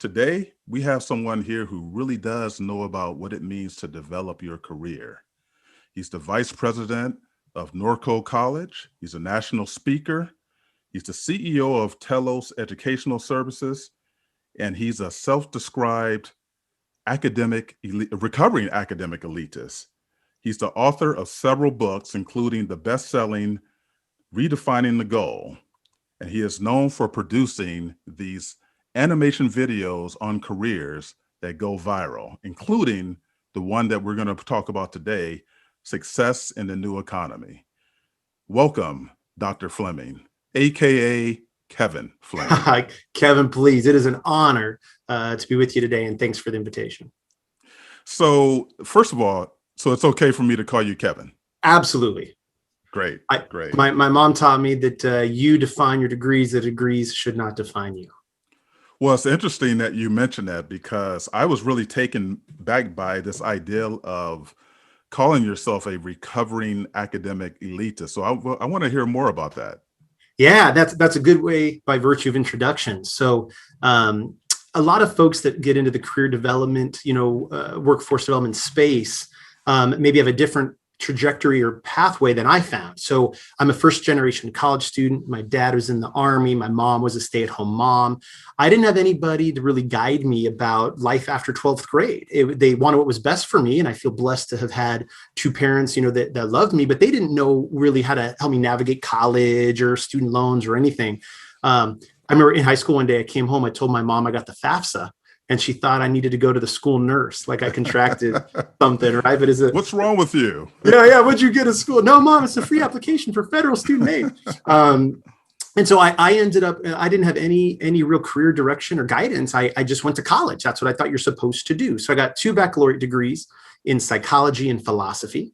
Today, we have someone here who really does know about what it means to develop your career. He's the vice president of Norco College. He's a national speaker. He's the CEO of Telos Educational Services, and he's a self-described recovering academic elitist. He's the author of several books, including the best-selling Redefining the Goal. And he is known for producing these animation videos on careers that go viral, including the one that we're going to talk about today, Success in the New Economy. Welcome, Dr. Fleming, AKA Kevin Fleming. Hi, Kevin, please. It is an honor to be with you today, and thanks for the invitation. So, first of all, so it's okay for me to call you Kevin? Absolutely. Great, great. My mom taught me that you define your degrees, the degrees should not define you. Well, it's interesting that you mentioned that because I was really taken back by this idea of calling yourself a recovering academic elitist. So I want to hear more about that. Yeah, that's a good way by virtue of introduction. So a lot of folks that get into the career development, workforce development space, maybe have a different trajectory or pathway than I found. So I'm a first generation college student. My dad was in the Army. My mom was a stay-at-home mom. I didn't have anybody to really guide me about life after 12th grade. They wanted what was best for me. And I feel blessed to have had two parents, that loved me, but they didn't know really how to help me navigate college or student loans or anything. I remember in high school one day, I came home, I told my mom I got the FAFSA. And she thought I needed to go to the school nurse, like I contracted something, right? But what's wrong with you? Yeah. What'd you get at school? No, Mom, it's a free application for federal student aid. And so I ended up, I didn't have any real career direction or guidance. I just went to college. That's what I thought you're supposed to do. So I got 2 baccalaureate degrees in psychology and philosophy.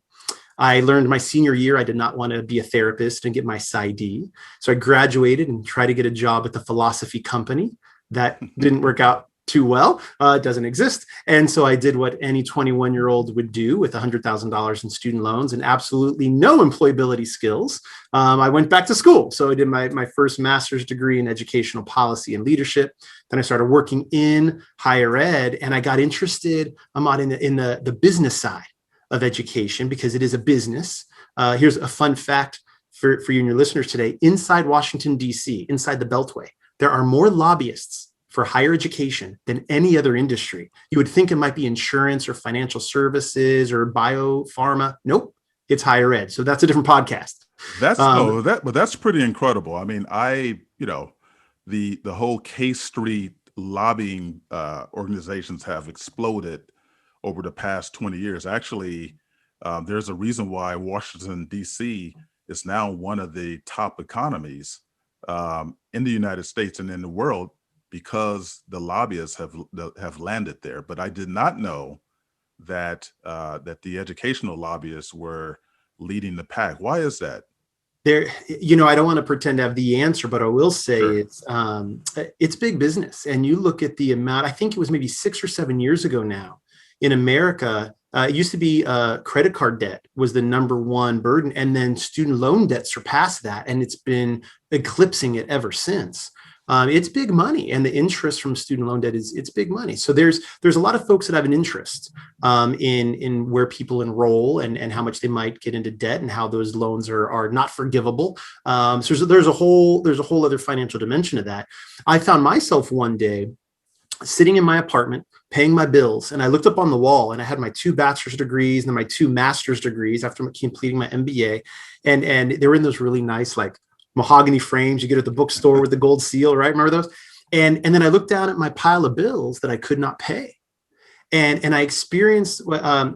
I learned my senior year, I did not want to be a therapist and get my PsyD. So I graduated and tried to get a job at the philosophy company. That didn't work out too well. It doesn't exist. And so I did what any 21-year-old would do with $100,000 in student loans and absolutely no employability skills. I went back to school. So I did my first master's degree in educational policy and leadership. Then I started working in higher ed, and I got interested in the business side of education because it is a business. Here's a fun fact for you and your listeners today. Inside Washington, D.C., inside the Beltway, there are more lobbyists for higher education than any other industry. You would think it might be insurance or financial services or biopharma. Nope, it's higher ed. So that's a different podcast. But that's pretty incredible. I mean, the whole K Street lobbying organizations have exploded over the past 20 years. Actually, there's a reason why Washington, D.C. is now one of the top economies in the United States and in the world, because the lobbyists have landed there. But I did not know that the educational lobbyists were leading the pack. Why is that? I don't want to pretend to have the answer, but I will say sure. It's big business. And you look at the amount, I think it was maybe 6 or 7 years ago now in America, it used to be credit card debt was the number one burden. And then student loan debt surpassed that. And it's been eclipsing it ever since. It's big money, and the interest from student loan debt it's big money. So there's a lot of folks that have an interest in where people enroll and how much they might get into debt and how those loans are not forgivable. So there's a whole other financial dimension of that. I found myself one day sitting in my apartment, paying my bills, and I looked up on the wall, and I had my 2 bachelor's degrees and then my 2 master's degrees after completing my MBA, and they were in those really nice mahogany frames you get at the bookstore with the gold seal, right? Remember those? And then I looked down at my pile of bills that I could not pay. And I experienced, I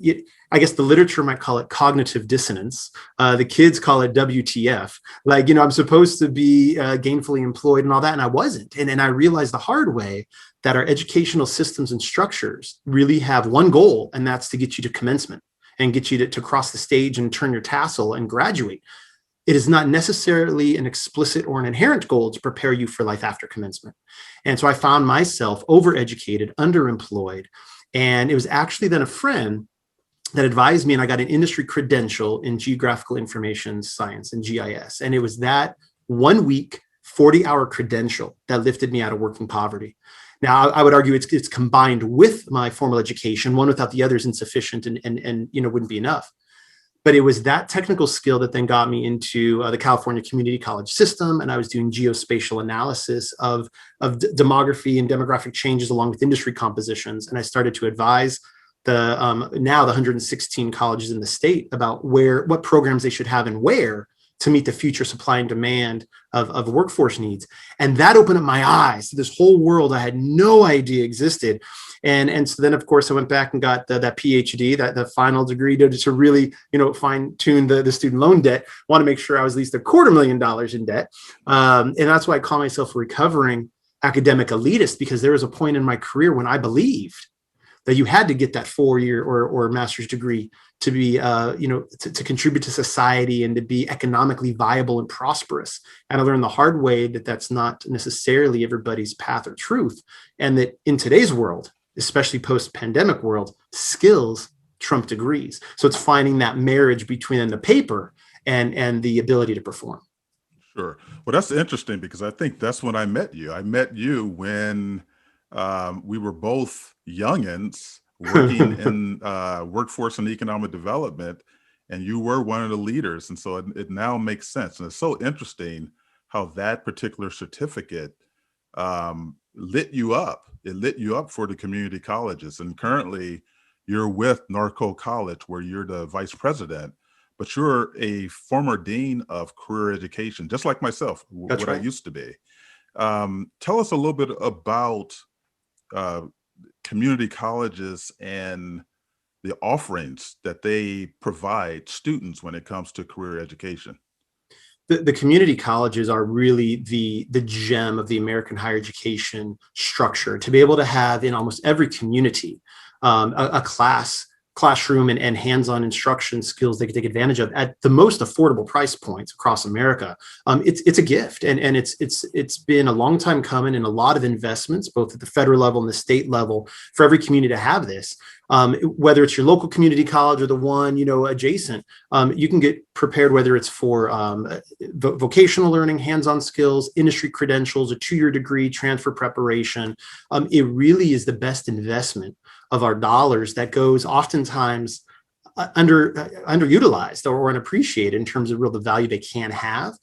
guess the literature might call it cognitive dissonance. The kids call it WTF. I'm supposed to be gainfully employed and all that, and I wasn't. And I realized the hard way that our educational systems and structures really have one goal, and that's to get you to commencement and get you to cross the stage and turn your tassel and graduate. It is not necessarily an explicit or an inherent goal to prepare you for life after commencement. And so I found myself overeducated, underemployed. And it was actually then a friend that advised me, and I got an industry credential in geographical information science and GIS. And it was that 1 week, 40-hour credential that lifted me out of working poverty. Now, I would argue it's combined with my formal education. One without the other is insufficient and wouldn't be enough. But it was that technical skill that then got me into the California Community College system. And I was doing geospatial analysis of demography and demographic changes along with industry compositions. And I started to advise now the 116 colleges in the state about what programs they should have and where to meet the future supply and demand of workforce needs. And that opened up my eyes to this whole world I had no idea existed. And so then, of course, I went back and got that PhD, the final degree to really, fine tune the student loan debt. Want to make sure I was at least $250,000 in debt. And that's why I call myself a recovering academic elitist, because there was a point in my career when I believed that you had to get that 4-year or master's degree to be, to contribute to society and to be economically viable and prosperous. And I learned the hard way that that's not necessarily everybody's path or truth. And that in today's world, especially post-pandemic world, skills trump degrees. So it's finding that marriage between the paper and the ability to perform. Sure. Well, that's interesting, because I think that's when I met you. I met you when we were both youngins working in workforce and economic development, and you were one of the leaders. And so it now makes sense. And it's so interesting how that particular certificate lit you up. It lit you up for the community colleges. And currently you're with Norco College, where you're the vice president, but you're a former dean of career education, just like myself, what I used to be. Tell us a little bit about community colleges and the offerings that they provide students when it comes to career education. The community colleges are really the gem of the American higher education structure. To be able to have in almost every community a classroom and hands-on instruction skills they can take advantage of at the most affordable price points across America. It's a gift, and it's been a long time coming, and a lot of investments, both at the federal level and the state level, for every community to have this. Whether it's your local community college or the one adjacent, you can get prepared, whether it's for vocational learning, hands-on skills, industry credentials, a 2-year degree, transfer preparation. It really is the best investment of our dollars that goes oftentimes underutilized or unappreciated in terms of the value they can have.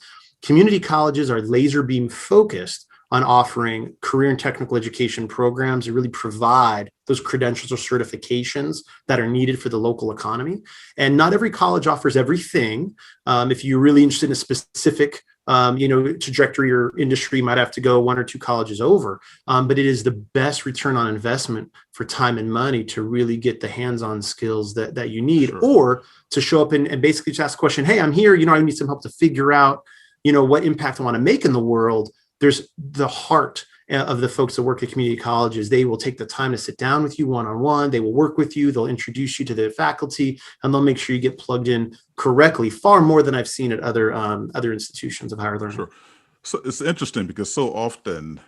Community colleges are laser beam focused on offering career and technical education programs that really provide those credentials or certifications that are needed for the local economy. And not every college offers everything. If you're really interested in a specific trajectory or industry, you might have to go 1 or 2 colleges over. But it is the best return on investment for time and money to really get the hands-on skills that you need, sure. Or to show up and basically just ask the question, hey, I'm here, I need some help to figure out, what impact I want to make in the world. There's the heart of the folks that work at community colleges. They will take the time to sit down with you one-on-one. They will work with you. They'll introduce you to the faculty, and they'll make sure you get plugged in correctly, far more than I've seen at other institutions of higher learning. Sure. So it's interesting because so often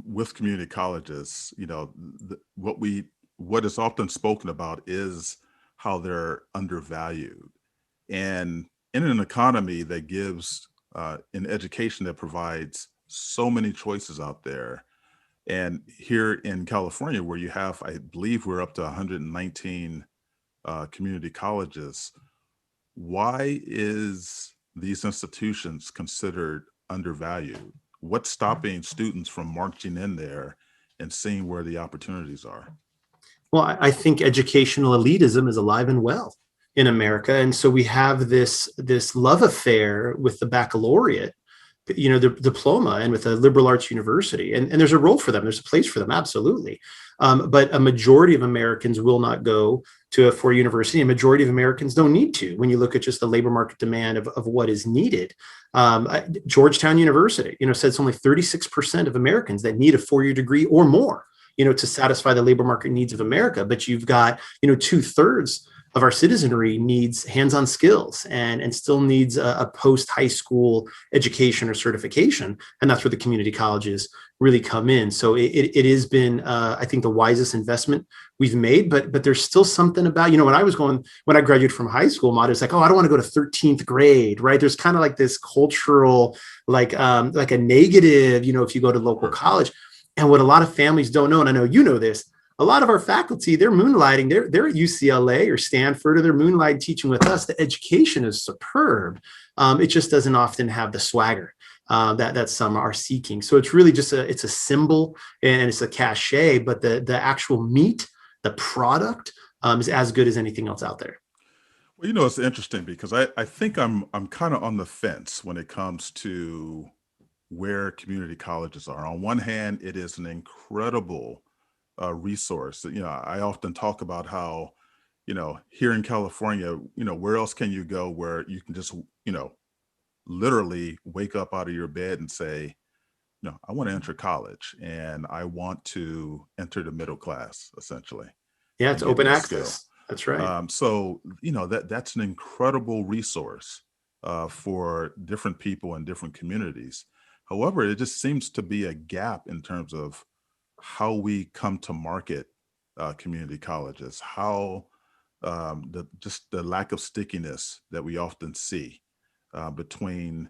with community colleges, what is often spoken about is how they're undervalued. And in an economy that gives an education that provides so many choices out there, and here in California, where you have, I believe we're up to 119 community colleges, why is these institutions considered undervalued? What's stopping students from marching in there and seeing where the opportunities are? Well, I think educational elitism is alive and well in America. And so we have this love affair with the baccalaureate, the diploma, and with a liberal arts university. And there's a role for them. There's a place for them. Absolutely. But a majority of Americans will not go to a 4-year university. A majority of Americans don't need to. When you look at just the labor market demand of what is needed, Georgetown University, said it's only 36% of Americans that need a 4-year degree or more, to satisfy the labor market needs of America. But you've got, 2/3 of our citizenry needs hands-on skills and still needs a post-high school education or certification. And that's where the community colleges really come in. So it has been, I think, the wisest investment we've made, but there's still something about, when I graduated from high school, Mott, it's like, oh, I don't want to go to 13th grade, right? There's kind of like this cultural, like a negative, if you go to local college. And what a lot of families don't know, and I know you know this, a lot of our faculty, they're moonlighting, they're at UCLA or Stanford, or they're moonlight teaching with us. The education is superb. It just doesn't often have the swagger that some are seeking. So it's really just it's a symbol and it's a cachet, but the actual meat, the product, is as good as anything else out there. Well, it's interesting because I think I'm kind of on the fence when it comes to where community colleges are. On one hand, it is an incredible resource. I often talk about how, here in California, where else can you go where you can just, literally wake up out of your bed and say, I want to enter college and I want to enter the middle class, essentially, Yeah, it's and get open me a skill. access. That's right. So, that's an incredible resource for different people in different communities. However, it just seems to be a gap in terms of how we come to market community colleges, how the lack of stickiness that we often see between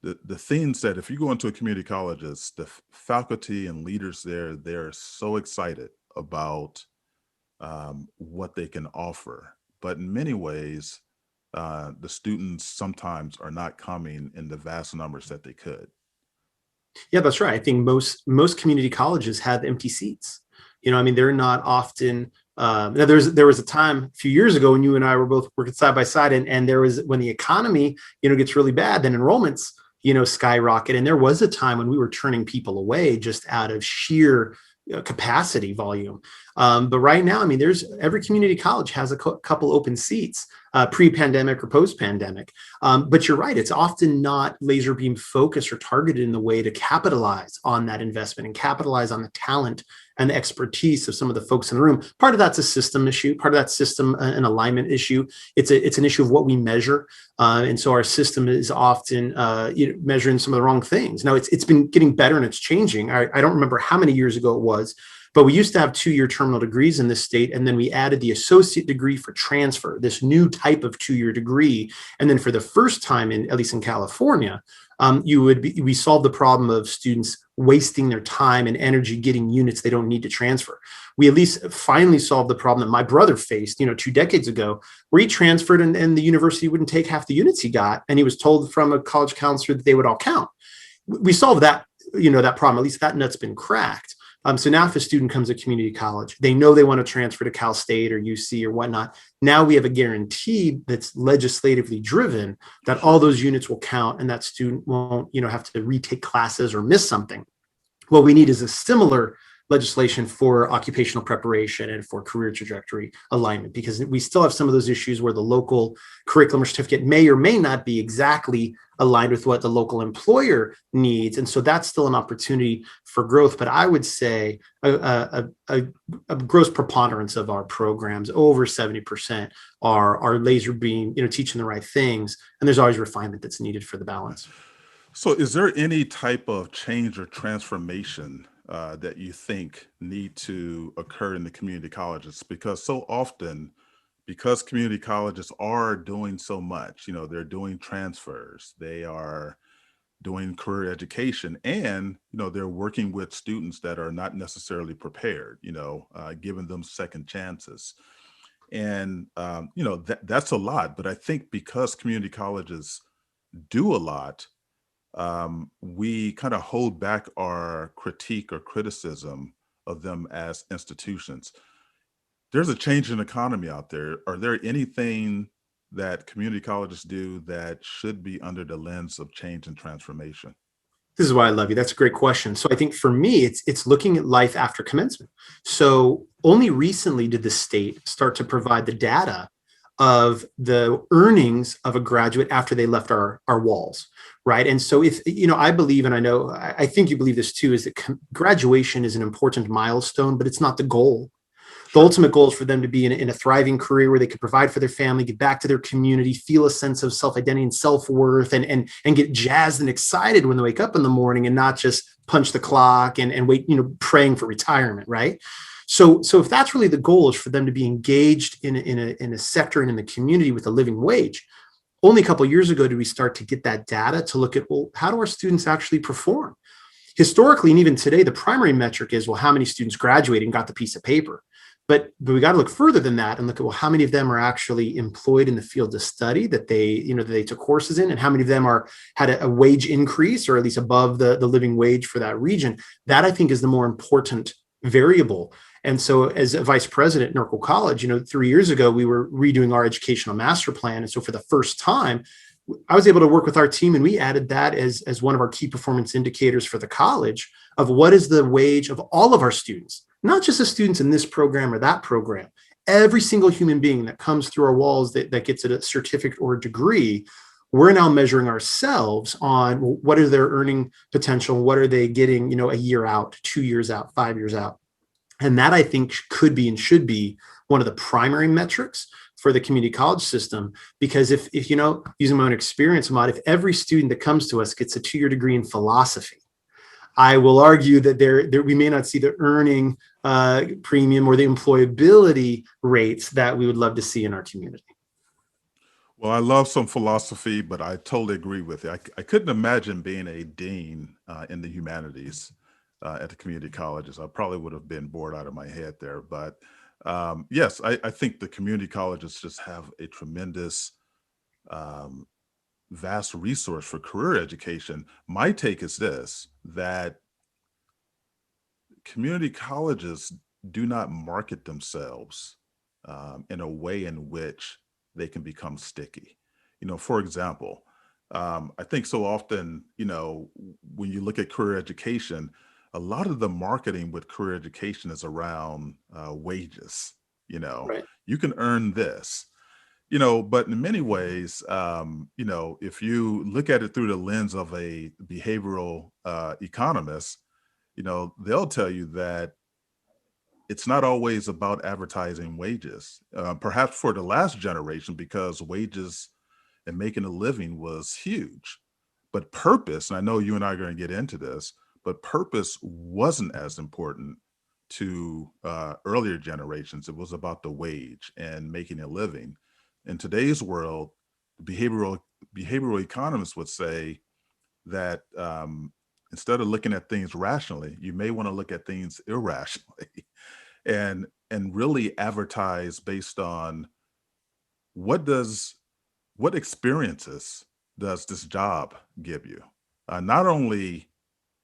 the things that if you go into a community colleges, the faculty and leaders there, they're so excited about what they can offer. But in many ways, the students sometimes are not coming in the vast numbers that they could. Yeah, that's right. I think most community colleges have empty seats. I mean, they're not often. Now there was a time a few years ago when you and I were both working side by side, and there was when the economy gets really bad, then enrollments skyrocket, and there was a time when we were turning people away just out of sheer capacity volume. But right now, I mean, there's every community college has a couple open seats, pre-pandemic or post-pandemic. But you're right; it's often not laser beam focused or targeted in the way to capitalize on that investment and capitalize on the talent and the expertise of some of the folks in the room. Part of that's a system issue. Part of that system an alignment issue. It's an issue of what we measure, and so our system is often measuring some of the wrong things. Now it's been getting better and it's changing. I don't remember how many years ago it was, but we used to have 2-year terminal degrees in this state, and then we added the associate degree for transfer, this new type of 2-year degree. And then for the first time, at least in California, we solved the problem of students wasting their time and energy getting units they don't need to transfer. We at least finally solved the problem that my brother faced, 2 decades ago, where he transferred and the university wouldn't take half the units he got, and he was told from a college counselor that they would all count. We solved that, that problem. At least that nut's been cracked. So now if a student comes to community college, they know they want to transfer to Cal State or UC or whatnot. Now we have a guarantee that's legislatively driven that all those units will count and that student won't, have to retake classes or miss something. What we need is a similar legislation for occupational preparation and for career trajectory alignment, because we still have some of those issues where the local curriculum or certificate may or may not be exactly aligned with what the local employer needs. And so that's still an opportunity for growth. But I would say a gross preponderance of our programs, over 70%, are laser beam, teaching the right things. And there's always refinement that's needed for the balance. So is there any type of change or transformation that you think need to occur in the community colleges? Because so often, because community colleges are doing so much, they're doing transfers, they are doing career education, and, they're working with students that are not necessarily prepared, giving them second chances. And, that's a lot. But I think because community colleges do a lot, we kind of hold back our critique or criticism of them as institutions. There's a change in economy out there. Are there anything that community colleges do that should be under the lens of change and transformation? This is why I love you. That's a great question. So I think for me, it's looking at life after commencement. So only recently did the state start to provide the data of the earnings of a graduate after they left our walls, right? And so if, I believe, and I think you believe this too, is that graduation is an important milestone, but it's not the goal. The ultimate goal is for them to be in a thriving career where they could provide for their family, get back to their community, feel a sense of self-identity and self-worth, and get jazzed and excited when they wake up in the morning, and not just punch the clock and wait, praying for retirement, right? So if that's really the goal, is for them to be engaged in a sector and in the community with a living wage. Only a couple of years ago did we start to get that data to look at, well, how do our students actually perform? historically, and even today, the primary metric is, well, how many students graduated and got the piece of paper? But we got to look further than that and look at, well, how many of them are actually employed in the field of study that they took courses in, and how many of them had a wage increase, or at least above the living wage for that region. That, I think, is the more important variable. And so as a vice president at Norcal College, 3 years ago, we were redoing our educational master plan. And so for the first time, I was able to work with our team, and we added that as one of our key performance indicators for the college of what is the wage of all of our students, not just the students in this program or that program. Every single human being that comes through our walls that gets a certificate or a degree, we're now measuring ourselves on what is their earning potential, what are they getting, a year out, 2 years out, 5 years out. And that, I think, could be and should be one of the primary metrics for the community college system. Because if using my own experience, Ahmad, if every student that comes to us gets a 2-year degree in philosophy, I will argue that there we may not see the earning premium or the employability rates that we would love to see in our community. Well, I love some philosophy, but I totally agree with you. I couldn't imagine being a dean in the humanities at the community colleges. I probably would have been bored out of my head there. But yes, I think the community colleges just have a tremendous, vast resource for career education. My take is this, that community colleges do not market themselves in a way in which they can become sticky. For example, I think so often, when you look at career education, a lot of the marketing with career education is around wages. Right. You can earn this, but in many ways, if you look at it through the lens of a behavioral economist, they'll tell you that it's not always about advertising wages. Perhaps for the last generation, because wages and making a living was huge. But purpose, and I know you and I are going to get into this, but purpose wasn't as important to earlier generations. It was about the wage and making a living. In today's world, behavioral economists would say that instead of looking at things rationally, you may want to look at things irrationally and really advertise based on what experiences does this job give you, not only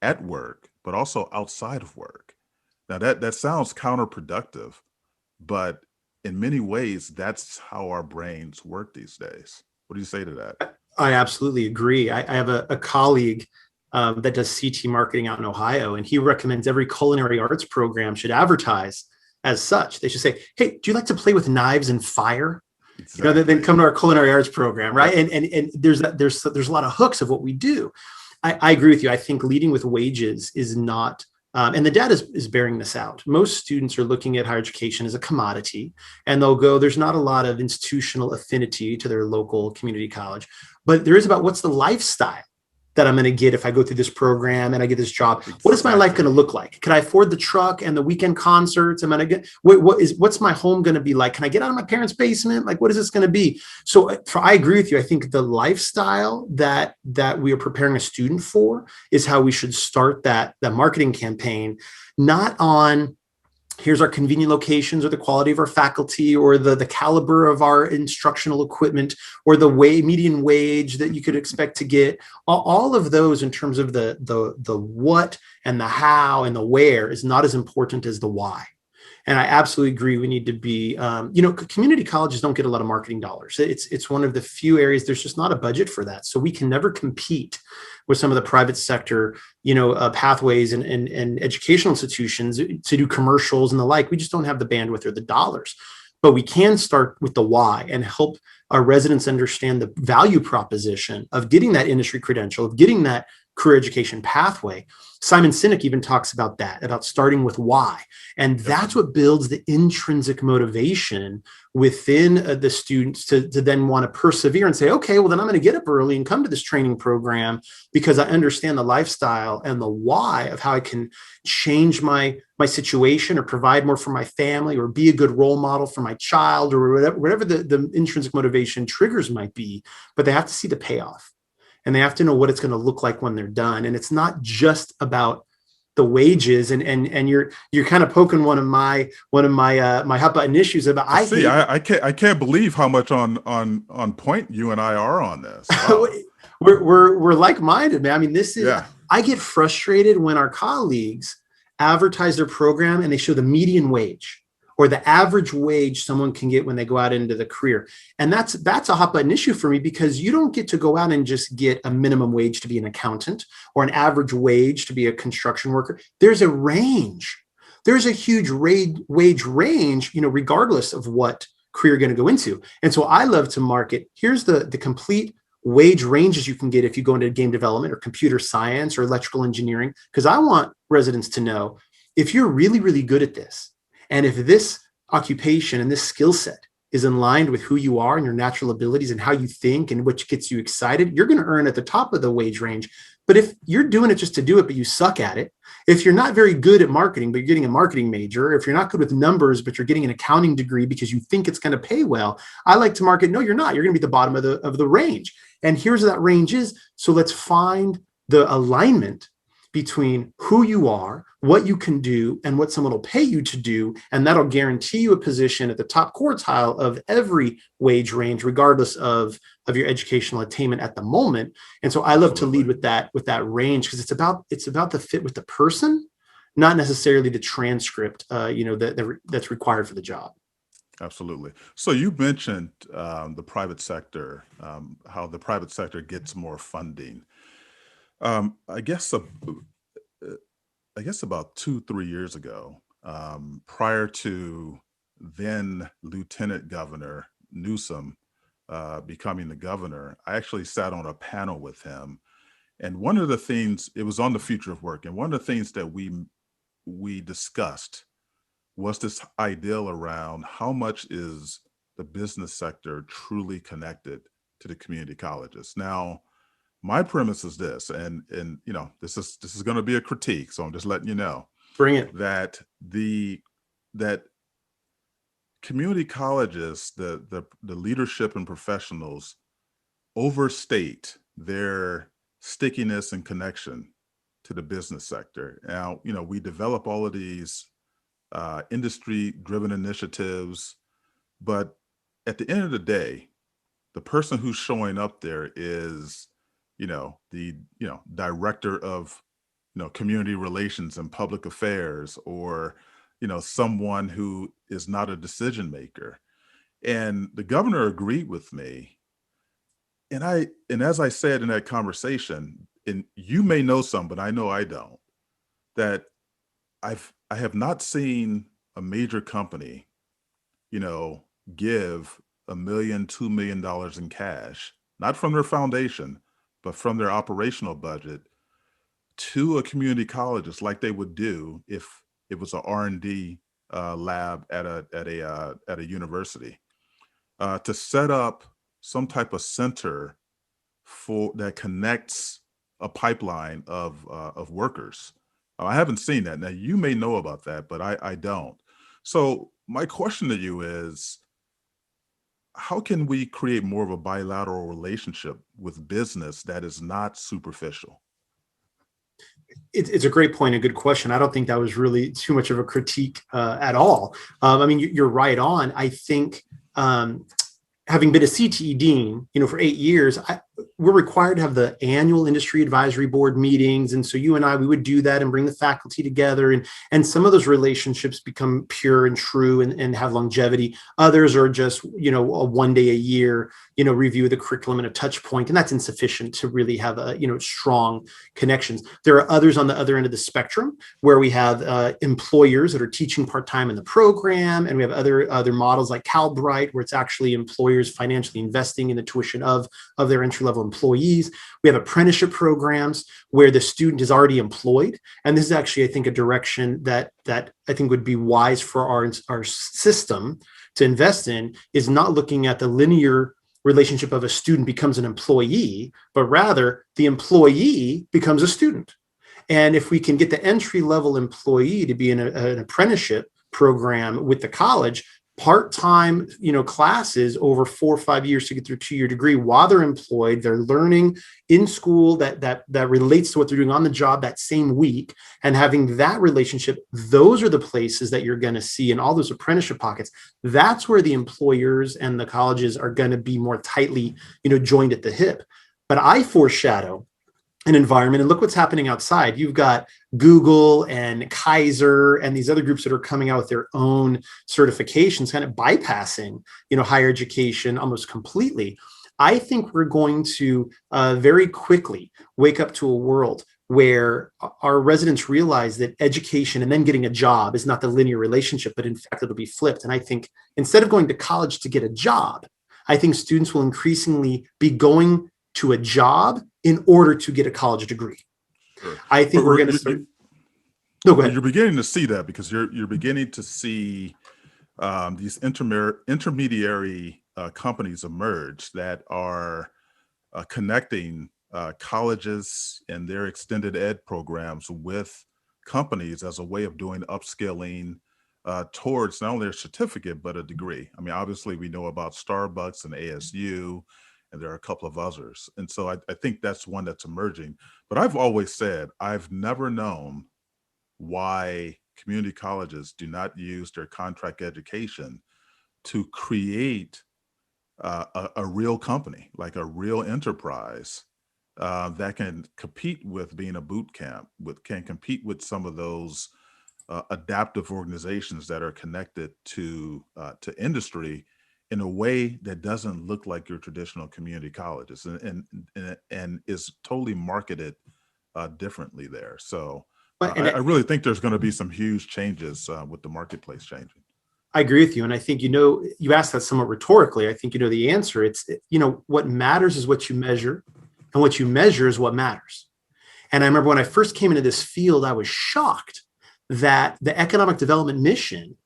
at work but also outside of work. Now that sounds counterproductive, but in many ways that's how our brains work these days. What do you say to that? I absolutely agree. I have a colleague that does CT marketing out in Ohio, and he recommends every culinary arts program should advertise as such. They should say, "Hey, do you like to play with knives and fire?" Exactly. Then come to our culinary arts program, right? And there's a lot of hooks of what we do. I agree with you. I think leading with wages is not, and the data is bearing this out. Most students are looking at higher education as a commodity, and they'll go, there's not a lot of institutional affinity to their local community college, but there is about what's the lifestyle that I'm going to get if I go through this program and I get this job. Exactly. What is my life going to look like? Can I afford the truck and the weekend concerts? Am I going to get, what's my home going to be like? Can I get out of my parents' basement? Like, what is this going to be? So I agree with you. I think the lifestyle that we are preparing a student for is how we should start that marketing campaign, not on here's our convenient locations or the quality of our faculty or the caliber of our instructional equipment or the median wage that you could expect to get. All of those in terms of the what and the how and the where is not as important as the why. And I absolutely agree. We need to be, community colleges don't get a lot of marketing dollars. It's one of the few areas there's just not a budget for that. So we can never compete with some of the private sector, pathways and educational institutions to do commercials and the like. We just don't have the bandwidth or the dollars. But we can start with the why and help our residents understand the value proposition of getting that industry credential, of getting that career education pathway. Simon Sinek even talks about that, about starting with why. And that's what builds the intrinsic motivation within the students to then want to persevere and say, okay, well, then I'm going to get up early and come to this training program because I understand the lifestyle and the why of how I can change my situation or provide more for my family or be a good role model for my child or whatever the intrinsic motivation triggers might be. But they have to see the payoff. And they have to know what it's going to look like when they're done. And it's not just about the wages, and you're kind of poking one of my my hot button issues about I can't believe how much on point you and I are on this. Wow. we're like-minded, man. I mean, this is, Yeah. I get frustrated when our colleagues advertise their program and they show the median wage or the average wage someone can get when they go out into the career. And that's a hot button issue for me, because you don't get to go out and just get a minimum wage to be an accountant or an average wage to be a construction worker. There's a range. There's a huge wage range, regardless of what career you're going to go into. And so I love to market, here's the complete wage ranges you can get if you go into game development or computer science or electrical engineering, because I want residents to know, if you're really, really good at this, and if this occupation and this skill set is in line with who you are and your natural abilities and how you think and what gets you excited, you're going to earn at the top of the wage range. But if you're doing it just to do it, but you suck at it, if you're not very good at marketing, but you're getting a marketing major, if you're not good with numbers, but you're getting an accounting degree because you think it's going to pay well, I like to market, no, you're not. You're going to be at the bottom of the range. And here's what that range is. So let's find the alignment between who you are, what you can do, and what someone will pay you to do. And that'll guarantee you a position at the top quartile of every wage range, regardless of your educational attainment at the moment. And so I love to lead with that range, because it's about the fit with the person, not necessarily the transcript, that's required for the job. Absolutely. So you mentioned the private sector, how the private sector gets more funding. I guess about 2-3 years ago, prior to then Lieutenant Governor Newsom becoming the governor, I actually sat on a panel with him. And one of the things, it was on the future of work, and one of the things that we discussed was this ideal around how much is the business sector truly connected to the community colleges. Now, my premise is this, and this is going to be a critique, so I'm just letting you know. Bring it. That community colleges, the leadership and professionals overstate their stickiness and connection to the business sector. Now, we develop all of these industry-driven initiatives, but at the end of the day, the person who's showing up there is the director of community relations and public affairs, or someone who is not a decision maker. And the governor agreed with me, and as I said in that conversation, and you may know some, but I know I don't, that I have not seen a major company give $1 million, $2 million in cash, not from their foundation, but from their operational budget, to a community colleges like they would do if it was an R&D lab at a university, to set up some type of center that connects a pipeline of workers. I haven't seen that. Now, you may know about that, but I don't. So my question to you is, how can we create more of a bilateral relationship with business that is not superficial? It's a great point, a good question. I don't think that was really too much of a critique at all. I mean, you're right on. I think having been a CTE dean, for 8 years, we're required to have the annual industry advisory board meetings. And so you and I, we would do that and bring the faculty together. And some of those relationships become pure and true and have longevity. Others are just, a 1 day a year, review of the curriculum and a touch point. And that's insufficient to really have strong connections. There are others on the other end of the spectrum where we have employers that are teaching part-time in the program. And we have other models like Calbright, where it's actually employers financially investing in the tuition of their entry-level employees. We have apprenticeship programs where the student is already employed. And this is actually, I think, a direction that I think would be wise for our system to invest in, is not looking at the linear relationship of a student becomes an employee, but rather the employee becomes a student. And if we can get the entry-level employee to be in an apprenticeship program with the college, part-time, classes over 4 or 5 years to get their 2-year degree while they're employed. They're learning in school that relates to what they're doing on the job that same week, and having that relationship. Those are the places that you're going to see in all those apprenticeship pockets. That's where the employers and the colleges are going to be more tightly, joined at the hip. But I foreshadow an environment, and look what's happening outside. You've got Google and Kaiser and these other groups that are coming out with their own certifications, kind of bypassing, higher education almost completely. I think we're going to very quickly wake up to a world where our residents realize that education and then getting a job is not the linear relationship, but in fact, it'll be flipped. And I think instead of going to college to get a job, I think students will increasingly be going to a job in order to get a college degree. Sure. I think we're going to start. No, go ahead. You're beginning to see that because you're beginning to see these intermediary companies emerge that are connecting colleges and their extended ed programs with companies as a way of doing upskilling towards not only a certificate, but a degree. I mean, obviously we know about Starbucks and ASU, and there are a couple of others. And so I think that's one that's emerging. But I've always said, I've never known why community colleges do not use their contract education to create a real company, like a real enterprise that can compete with being a boot camp, can compete with some of those adaptive organizations that are connected to industry in a way that doesn't look like your traditional community colleges, and is totally marketed differently there. So I really think there's going to be some huge changes with the marketplace changing. I agree with you. And I think, you asked that somewhat rhetorically. I think you know the answer. It's, what matters is what you measure, and what you measure is what matters. And I remember when I first came into this field, I was shocked that the economic development mission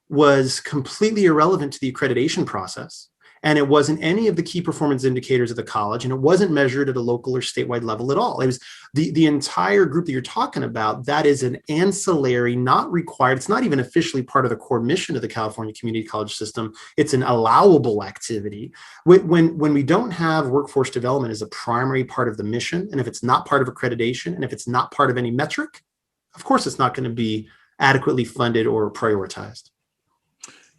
was completely irrelevant to the accreditation process. And it wasn't any of the key performance indicators of the college, and it wasn't measured at a local or statewide level at all. It was the entire group that you're talking about. That is an ancillary, not required. It's not even officially part of the core mission of the California community college system. It's an allowable activity. When we don't have workforce development as a primary part of the mission, and if it's not part of accreditation, and if it's not part of any metric, of course, it's not going to be adequately funded or prioritized.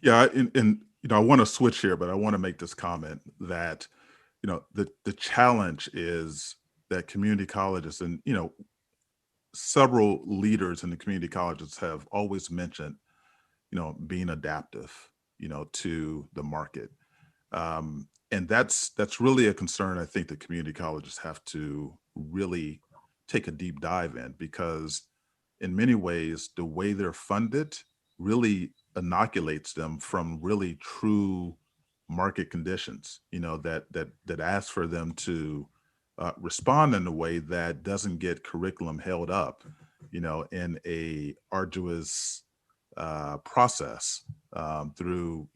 Yeah, and I want to switch here, but I want to make this comment that, the challenge is that community colleges and, several leaders in the community colleges have always mentioned, being adaptive, to the market. And that's really a concern I think the community colleges have to really take a deep dive in, because in many ways, the way they're funded really inoculates them from really true market conditions, that ask for them to respond in a way that doesn't get curriculum held up, in a arduous process through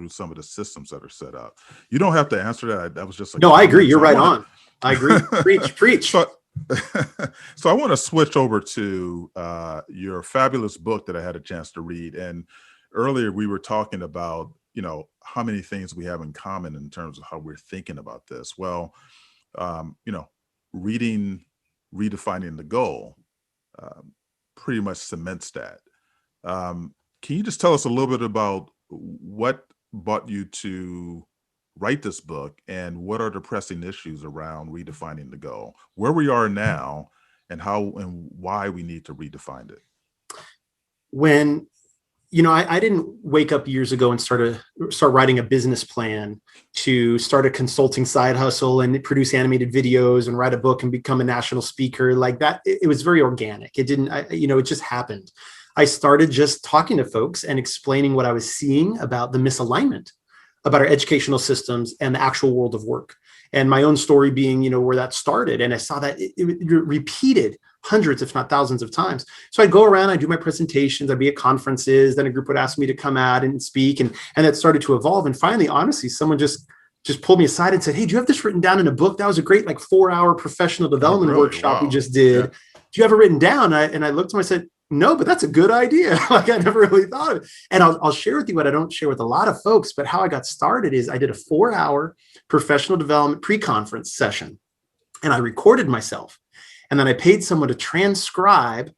some of the systems that are set up. You don't have to answer that. That was just no, I agree. You're right on. I agree. Preach. So I want to switch over to your fabulous book that I had a chance to read. And earlier we were talking about, how many things we have in common in terms of how we're thinking about this. Well, reading Redefining the Goal pretty much cements that. Can you just tell us a little bit about what brought you to write this book, and what are the pressing issues around redefining the goal, where we are now, and how and why we need to redefine it? When, I didn't wake up years ago and start writing a business plan to start a consulting side hustle and produce animated videos and write a book and become a national speaker like that. It was very organic. It didn't, it just happened. I started just talking to folks and explaining what I was seeing about the misalignment about our educational systems and the actual world of work. And my own story being, where that started. And I saw that it repeated hundreds, if not thousands of times. So I'd go around, I'd do my presentations, I'd be at conferences, then a group would ask me to come out and speak. And that started to evolve. And finally, honestly, someone just pulled me aside and said, "Hey, do you have this written down in a book? That was a great 4-hour professional development workshop we just did. Yeah. Do you have it written down?" And I looked at him, I said, no, but that's a good idea. Like I never really thought of it. And I'll share with you what I don't share with a lot of folks, but how I got started is I did a 4-hour professional development pre-conference session and I recorded myself. And then I paid someone to transcribe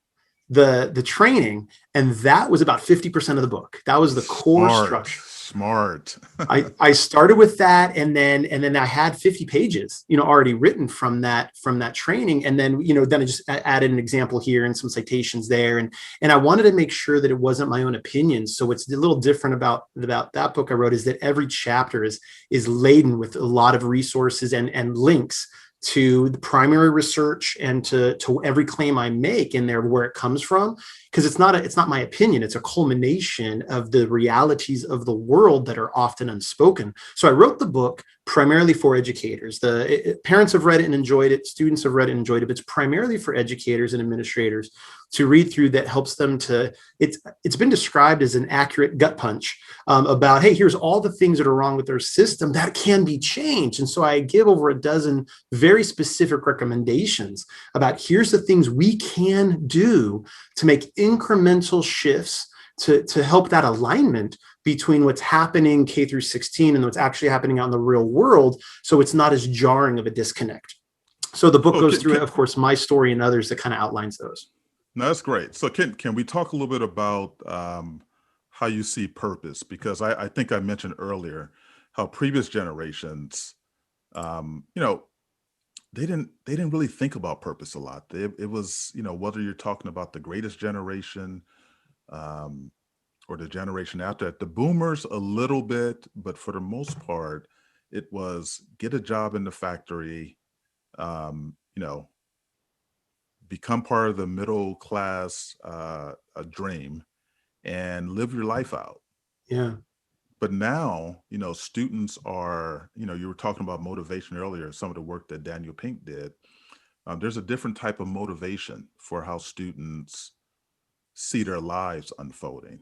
the training. And that was about 50% of the book. That was the core structure. Smart. I started with that, and then I had 50 pages, already written from that training, and then then I just added an example here and some citations there, and I wanted to make sure that it wasn't my own opinion. So what's a little different about that book I wrote is that every chapter is laden with a lot of resources and links to the primary research and to every claim I make in there, where it comes from, because it's not my opinion. It's a culmination of the realities of the world that are often unspoken. So I wrote the book primarily for educators. Parents have read it and enjoyed it. Students have read it and enjoyed it. But it's primarily for educators and administrators to read through. That helps them to. It's been described as an accurate gut punch about, hey, here's all the things that are wrong with their system that can be changed. And so I give over a dozen very specific recommendations about here's the things we can do to make incremental shifts to help that alignment between what's happening K through 16 and what's actually happening out in the real world, so it's not as jarring of a disconnect. So the book goes through, of course, my story and others that kind of outlines those. No, that's great. So can we talk a little bit about how you see purpose? Because I think I mentioned earlier how previous generations, they didn't really think about purpose a lot. It was, whether you're talking about the greatest generation, or the generation after that, the boomers a little bit, but for the most part, it was get a job in the factory, become part of the middle class dream, and live your life out. Yeah. But now, students are, you were talking about motivation earlier, some of the work that Daniel Pink did. There's a different type of motivation for how students see their lives unfolding.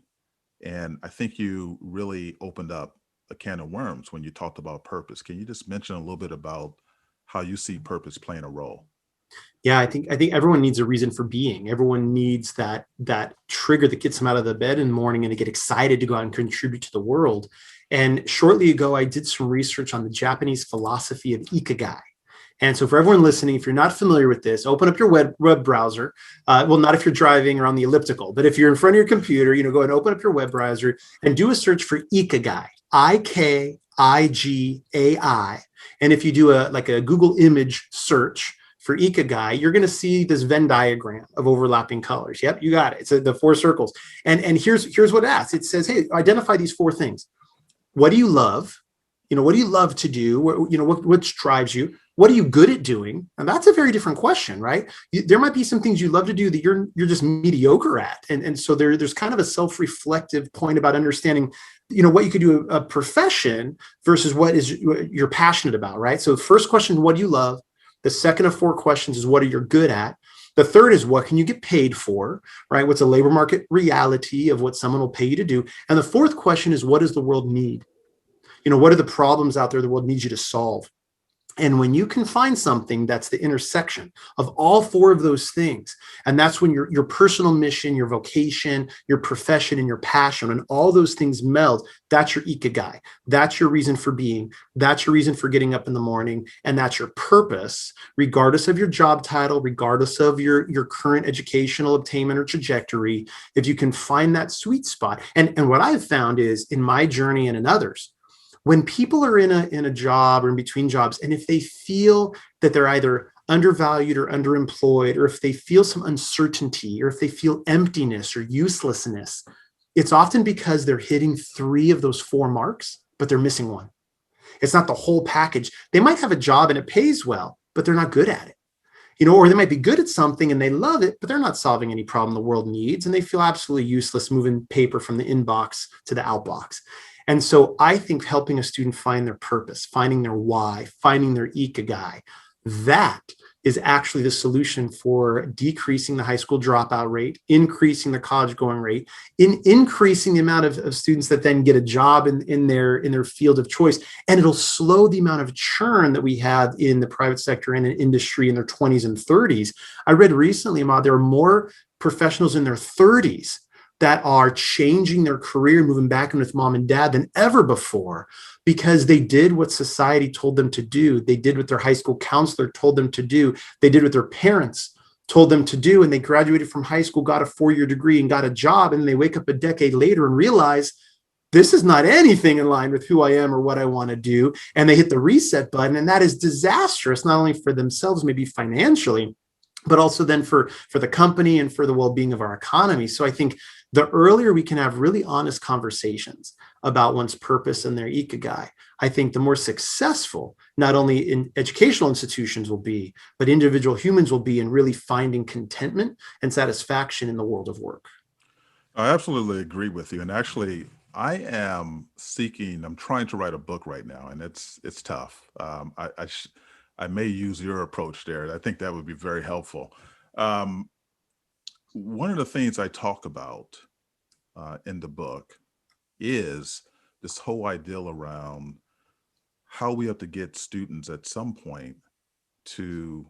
And I think you really opened up a can of worms when you talked about purpose. Can you just mention a little bit about how you see purpose playing a role? Yeah, I think everyone needs a reason for being. Everyone needs that trigger that gets them out of the bed in the morning and to get excited to go out and contribute to the world. And shortly ago, I did some research on the Japanese philosophy of ikigai. And so for everyone listening, if you're not familiar with this, open up your web browser. Well, not if you're driving or on the elliptical, but if you're in front of your computer, go and open up your web browser and do a search for ikigai, Ikigai. And if you do a Google image search for ikigai, you're going to see this Venn diagram of overlapping colors. Yep, you got it. It's the 4 circles. And here's what it asks. It says, hey, identify these 4 things. What do you love? What do you love to do? What drives you? What are you good at doing? And that's a very different question, right? There might be some things you love to do that you're just mediocre at. And so there's kind of a self-reflective point about understanding, what you could do a profession versus what is you're passionate about, right? So the first question, what do you love? The second of 4 questions is what are you good at? The third is what can you get paid for, right? What's a labor market reality of what someone will pay you to do? And the fourth question is what does the world need? What are the problems out there the world needs you to solve? And when you can find something that's the intersection of all 4 of those things, and that's when your personal mission, your vocation, your profession, and your passion, and all those things meld, that's your ikigai. That's your reason for being. That's your reason for getting up in the morning. And that's your purpose, regardless of your job title, regardless of your current educational attainment or trajectory. If you can find that sweet spot. And what I've found is in my journey and in others, when people are in a job or in between jobs, and if they feel that they're either undervalued or underemployed, or if they feel some uncertainty, or if they feel emptiness or uselessness, it's often because they're hitting 3 of those 4 marks, but they're missing 1. It's not the whole package. They might have a job and it pays well, but they're not good at it. Or they might be good at something and they love it, but they're not solving any problem the world needs. And they feel absolutely useless moving paper from the inbox to the outbox. And so I think helping a student find their purpose, finding their why, finding their ikigai, that is actually the solution for decreasing the high school dropout rate, increasing the college going rate, increasing the amount of students that then get a job in their field of choice. And it'll slow the amount of churn that we have in the private sector and in industry in their 20s and 30s. I read recently, Ahmad, there are more professionals in their 30s that are changing their career, moving back in with mom and dad than ever before, because they did what society told them to do. They did what their high school counselor told them to do. They did what their parents told them to do. And they graduated from high school, got a 4-year degree and got a job. And they wake up a decade later and realize this is not anything in line with who I am or what I want to do. And they hit the reset button. And that is disastrous, not only for themselves, maybe financially, but also then for the company and for the well-being of our economy. So I think the earlier we can have really honest conversations about one's purpose and their ikigai, I think the more successful not only in educational institutions will be, but individual humans will be in really finding contentment and satisfaction in the world of work. I absolutely agree with you. And actually, I'm trying to write a book right now, and it's tough. I may use your approach there. I think that would be very helpful. Um, One of the things I talk about in the book is this whole ideal around how we have to get students at some point to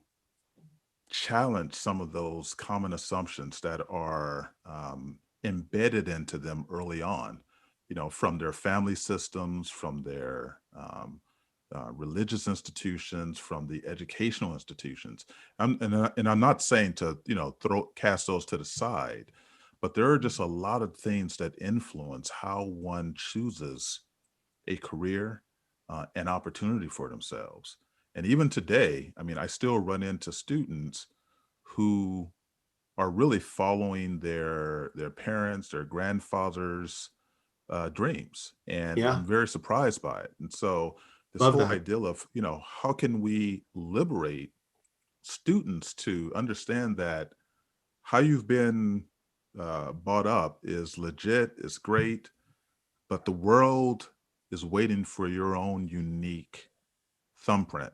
challenge some of those common assumptions that are embedded into them early on, from their family systems, from their religious institutions, from the educational institutions. And I'm not saying to, cast those to the side, but there are just a lot of things that influence how one chooses a career, an opportunity for themselves. And even today, I mean, I still run into students who are really following their parents, their grandfathers' dreams, and Yeah, I'm very surprised by it. And so, this love whole that. idea of how can we liberate students to understand that how you've been brought up is legit, is great, but the world is waiting for your own unique thumbprint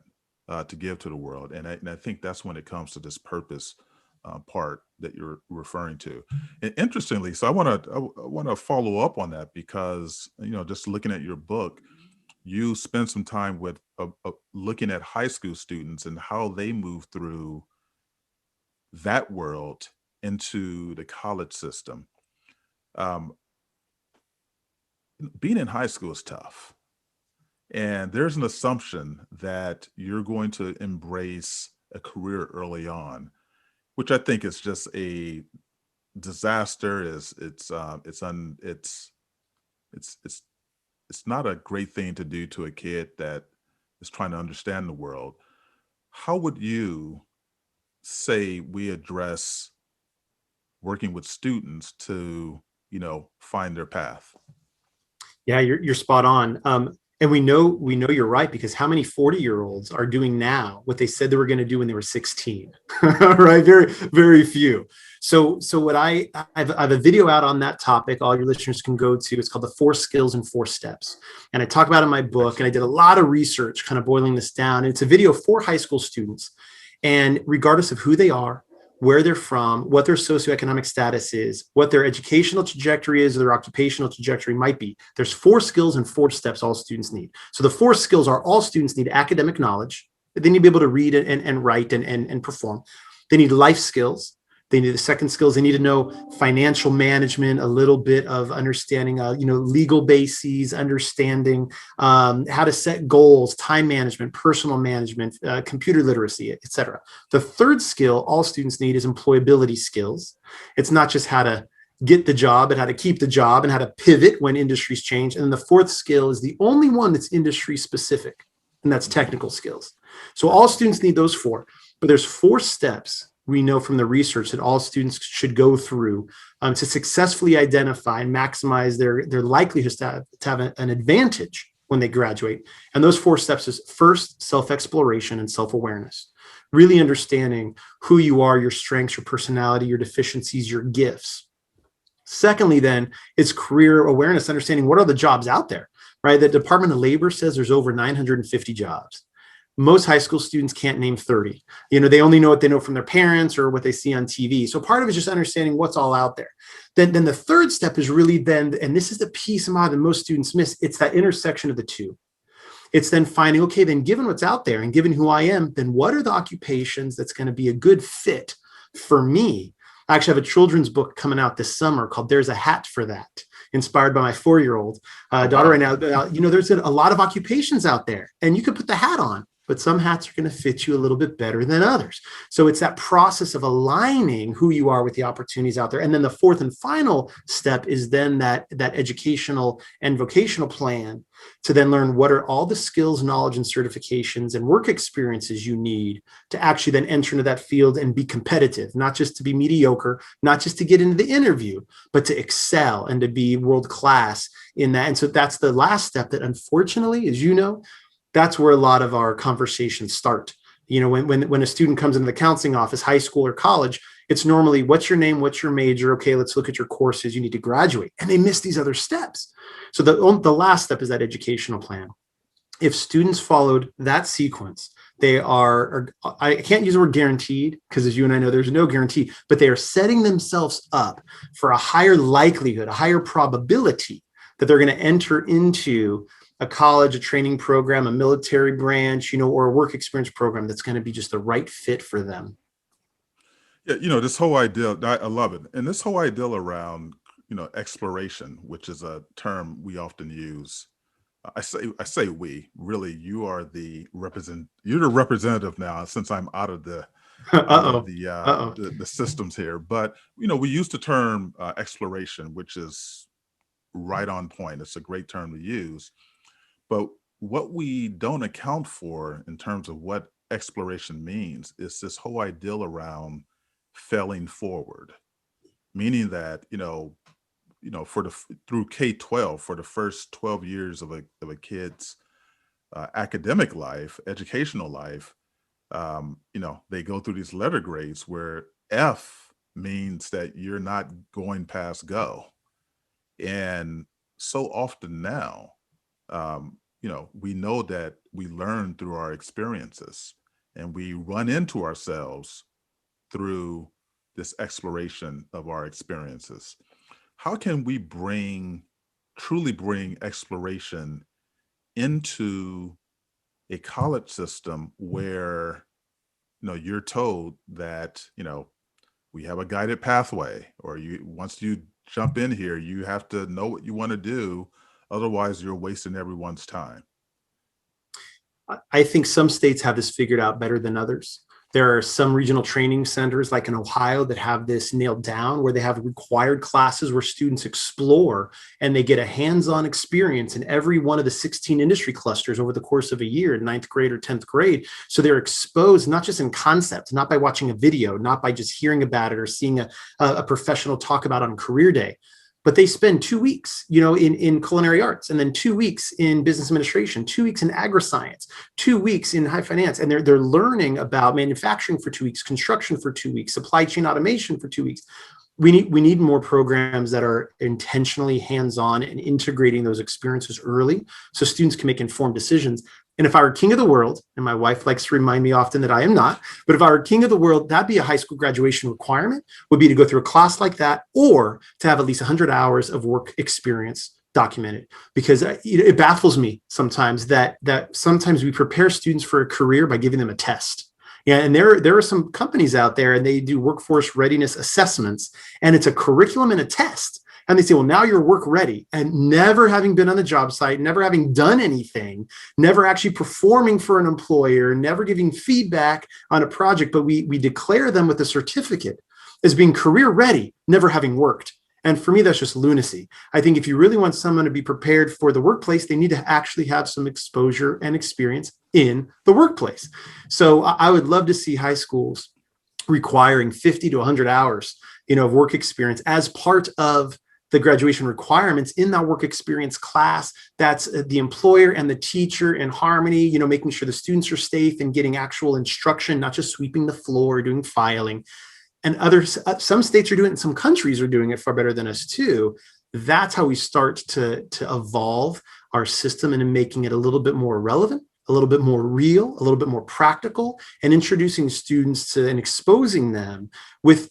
to give to the world. And I think that's when it comes to this purpose part that you're referring to. And interestingly, so I want to follow up on that because just looking at your book, you spend some time with looking at high school students and how they move through that world into the college system. Um, Being in high school is tough. And there's an assumption that you're going to embrace a career early on, which I think is just a disaster. Is it's it's not a great thing to do to a kid that is trying to understand the world. How would you say we address working with students to, find their path? Yeah, you're spot on. And we know you're right, because how many 40-year-olds are doing now what they said they were going to do when they were 16? Right? Very, very few. So what I have a video out on that topic. All your listeners can go to. It's called The 4 Skills and 4 Steps. And I talk about it in my book, and I did a lot of research kind of boiling this down. And it's a video for high school students. And regardless of who they are, where they're from, what their socioeconomic status is, what their educational trajectory is, or their occupational trajectory might be, there's 4 skills and 4 steps all students need. So the 4 skills are: all students need academic knowledge. They need to be able to read and write and perform. They need life skills. They need the second skills. They need to know financial management, a little bit of understanding, legal bases, understanding how to set goals, time management, personal management, computer literacy, etc. The third skill all students need is employability skills. It's not just how to get the job, but how to keep the job and how to pivot when industries change. And then the fourth skill is the only one that's industry specific, and that's technical skills. So all students need those 4, but there's 4 steps we know from the research that all students should go through to successfully identify and maximize their likelihoods to have an advantage when they graduate. And those 4 steps is: first, self-exploration and self-awareness, really understanding who you are, your strengths, your personality, your deficiencies, your gifts. Secondly, then, it's career awareness, understanding what are the jobs out there, right? The Department of Labor says there's over 950 jobs. Most high school students can't name 30. They only know what they know from their parents or what they see on TV. So part of it is just understanding what's all out there. Then the third step is really then, and this is the piece of that most students miss, it's that intersection of the two. It's then finding, okay, then given what's out there and given who I am, then what are the occupations that's going to be a good fit for me? I actually have a children's book coming out this summer called There's a Hat for That, inspired by my 4-year-old daughter right now. There's a lot of occupations out there and you could put the hat on, but some hats are going to fit you a little bit better than others. So it's that process of aligning who you are with the opportunities out there. And then the fourth and final step is then that educational and vocational plan to then learn what are all the skills, knowledge, and certifications and work experiences you need to actually then enter into that field and be competitive, not just to be mediocre, not just to get into the interview, but to excel and to be world-class in that. And so that's the last step that, unfortunately, as you know, that's where a lot of our conversations start. When a student comes into the counseling office, high school or college, it's normally, what's your name? What's your major? Okay, let's look at your courses. You need to graduate. And they miss these other steps. So the last step is that educational plan. If students followed that sequence, they are, I can't use the word guaranteed because as you and I know, there's no guarantee, but they are setting themselves up for a higher likelihood, a higher probability that they're going to enter into a college, a training program, a military branch, or a work experience program that's going to be just the right fit for them. Yeah, this whole idea, I love it. And this whole idea around, exploration, which is a term we often use. I say we, really, you're the representative now since I'm out of the the systems here. But, we use the term exploration, which is right on point. It's a great term to use. But what we don't account for in terms of what exploration means is this whole idea around failing forward, meaning that, through K-12, for the first 12 years of a kid's academic life, educational life, they go through these letter grades where F means that you're not going past go. And so often now, we know that we learn through our experiences and we run into ourselves through this exploration of our experiences. How can we truly bring exploration into a college system where, you're told that, we have a guided pathway, or once you jump in here, you have to know what you want to do. Otherwise, you're wasting everyone's time. I think some states have this figured out better than others. There are some regional training centers like in Ohio that have this nailed down, where they have required classes where students explore and they get a hands-on experience in every one of the 16 industry clusters over the course of a year, 9th grade or 10th grade. So they're exposed not just in concept, not by watching a video, not by just hearing about it or seeing a professional talk about it on career day, but they spend 2 weeks, in culinary arts, and then 2 weeks in business administration, 2 weeks in agri-science, 2 weeks in high finance. And they're learning about manufacturing for 2 weeks, construction for 2 weeks, supply chain automation for 2 weeks. We need more programs that are intentionally hands-on and integrating those experiences early so students can make informed decisions. And if I were king of the world, and my wife likes to remind me often that I am not, but if I were king of the world, that'd be a high school graduation requirement, would be to go through a class like that, or to have at least 100 hours of work experience documented. Because it baffles me sometimes that sometimes we prepare students for a career by giving them a test. Yeah, and there are some companies out there and they do workforce readiness assessments, and it's a curriculum and a test. And they say, well, now you're work ready, and never having been on the job site, never having done anything, never actually performing for an employer, never giving feedback on a project, but we declare them with a certificate as being career ready, never having worked. And for me, that's just lunacy. I think if you really want someone to be prepared for the workplace, they need to actually have some exposure and experience in the workplace. So I would love to see high schools requiring 50 to 100 hours, of work experience as part of the graduation requirements in that work experience class. That's the employer and the teacher in harmony, making sure the students are safe and getting actual instruction, not just sweeping the floor or doing filing. And some states are doing it, and some countries are doing it far better than us too. That's how we start to evolve our system and making it a little bit more relevant, a little bit more real, a little bit more practical, and introducing students to and exposing them with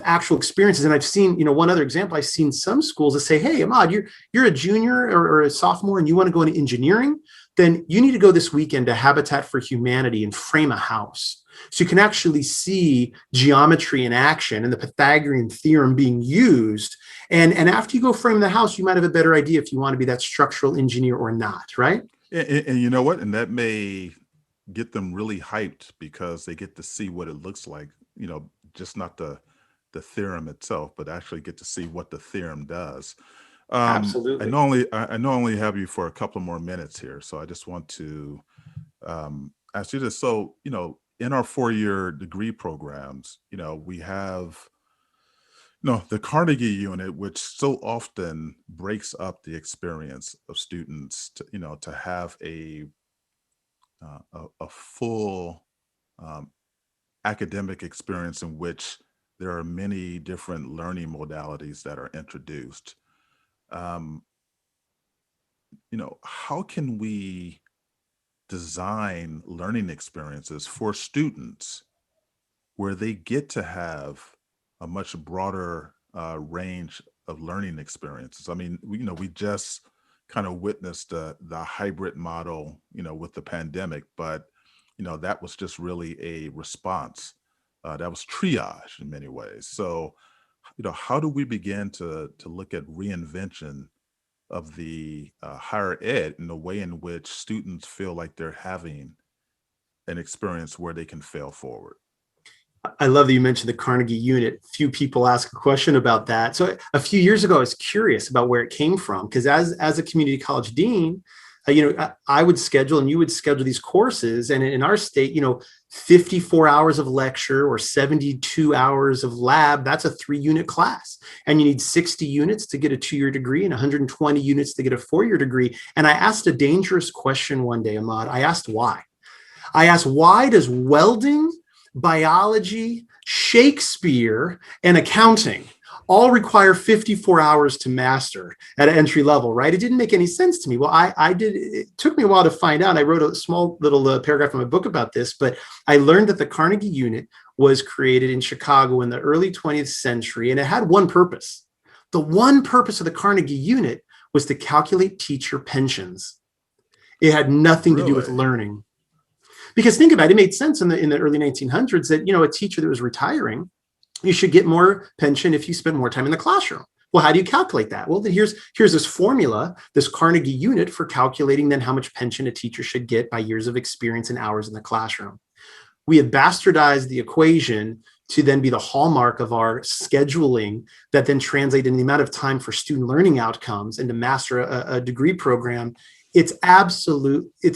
actual experiences. And I've seen, one other example, I've seen some schools that say, hey, Ahmad, you're a junior or a sophomore and you want to go into engineering, then you need to go this weekend to Habitat for Humanity and frame a house. So you can actually see geometry in action and the Pythagorean theorem being used. And after you go frame the house, you might have a better idea if you want to be that structural engineer or not, right? And you know what? And that may get them really hyped because they get to see what it looks like, just not the theorem itself, but actually get to see what the theorem does. Absolutely. I know I only have you for a couple more minutes here, so I just want to ask you this. So, in our 4-year degree programs, we have the Carnegie Unit, which so often breaks up the experience of students to have a full um, academic experience in which there are many different learning modalities that are introduced. Um, how can we design learning experiences for students where they get to have a much broader range of learning experiences? I mean, we just kind of witnessed the hybrid model, with the pandemic, but that was just really a response. That was triage in many ways. So, how do we begin to look at reinvention of the higher ed in a way in which students feel like they're having an experience where they can fail forward? I love that you mentioned the Carnegie Unit. Few people ask a question about that. So a few years ago, I was curious about where it came from because as a community college dean, I would schedule and you would schedule these courses. And in our state, 54 hours of lecture or 72 hours of lab, that's a 3-unit class. And you need 60 units to get a 2-year degree and 120 units to get a 4-year degree. And I asked a dangerous question one day, Ahmad. I asked why. Why does welding, biology, Shakespeare, and accounting all require 54 hours to master at an entry level, right? It didn't make any sense to me. Well, I did. It took me a while to find out. I wrote a small little paragraph in my book about this, but I learned that the Carnegie Unit was created in Chicago in the early 20th century, and it had one purpose. The one purpose of the Carnegie Unit was to calculate teacher pensions. It had nothing to do with Really? learning. Because think about it, it made sense in the early 1900s that, a teacher that was retiring, you should get more pension if you spend more time in the classroom. Well, how do you calculate that? Well, here's this formula, this Carnegie Unit for calculating then how much pension a teacher should get by years of experience and hours in the classroom. We have bastardized the equation to then be the hallmark of our scheduling that then translate in the amount of time for student learning outcomes and to master a degree program. It's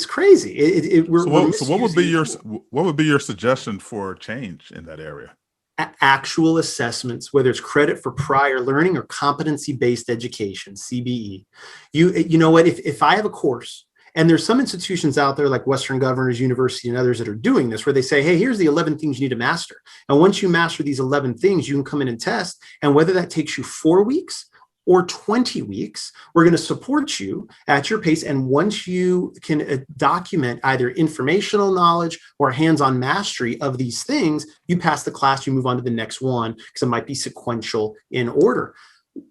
crazy. So what would be your suggestion for change in that area? Actual assessments, whether it's credit for prior learning or competency-based education, CBE. You know what, if I have a course, and there's some institutions out there like Western Governors University and others that are doing this, where they say, hey, here's the 11 things you need to master. And once you master these 11 things, you can come in and test. And whether that takes you 4 weeks or 20 weeks, we're going to support you at your pace. And once you can document either informational knowledge or hands-on mastery of these things, you pass the class, you move on to the next one, because it might be sequential in order.